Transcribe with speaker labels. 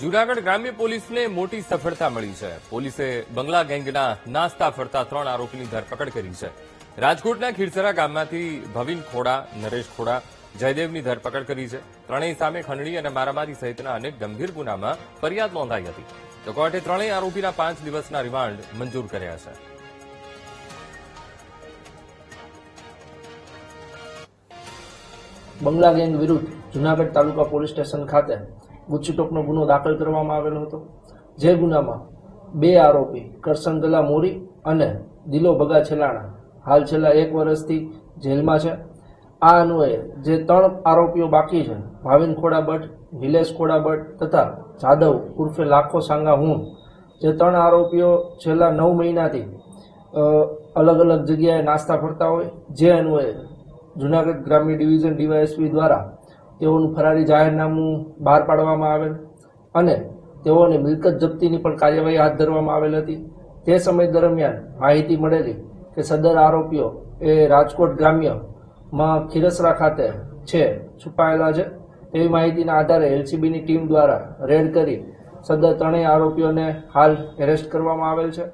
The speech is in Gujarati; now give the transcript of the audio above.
Speaker 1: જૂનાગઢ ગ્રામ્ય પોલીસને મોટી સફળતા મળી છે. પોલીસે બંગલા ગેંગના નાસ્તા ફરતા 3 આરોપીની ધરપકડ કરી છે. રાજકોટના ખીરસરા ગામમાંથી ભવિન ખોડા, નરેશ ખોડા, જયદેવની ધરપકડ કરી છે. ત્રણેય સામે ખંડણી અને મારામારી સહિતના અનેક ગંભીર ગુનામાં ફરિયાદ નોંધાઈ હતી. તો કોર્ટે ત્રણેય આરોપીના 5 દિવસના રિમાન્ડ મંજૂર કર્યા છે.
Speaker 2: બંગલા ગેંગ વિરુદ્ધ જૂનાગઢ તાલુકા પોલીસ સ્ટેશન ખાતે ગુજસીટોકનો ગુનો દાખલ કરવામાં આવેલો હતો. જે ગુનામાં 2 આરોપી કરસનગલા મોરી અને દિલો બગા છેલાણા હાલ છેલ્લા 1 વર્ષથી જેલમાં છે. આ અન્વયે જે 3 આરોપીઓ બાકી છે, ભાવિન ખોડા ભટ્ટ, નિલેશ ખોડા ભટ્ટ તથા જાદવ ઉર્ફે લાખો સાંગા હું, જે 3 આરોપીઓ છેલ્લા 9 મહિનાથી અલગ અલગ જગ્યાએ નાસ્તા ફરતા હોય, જે અન્વયે જૂનાગઢ ગ્રામ્ય ડિવિઝન ડીવાયએસપી દ્વારા તેઓનું ફરારી જાહેરનામું બહાર પાડવામાં આવેલ અને તેઓને મિલકત જપ્તીની પણ કાર્યવાહી હાથ ધરવામાં આવેલ હતી. તે સમય દરમિયાન માહિતી મળેલી કે સદર આરોપીઓ એ રાજકોટ ગ્રામ્યમાં ખીરસરા ખાતે છુપાયેલા છે. તેવી માહિતીના આધારે એલસીબીની ટીમ દ્વારા રેડ કરી સદર 3 આરોપીઓને હાલ એરેસ્ટ કરવામાં આવેલ છે.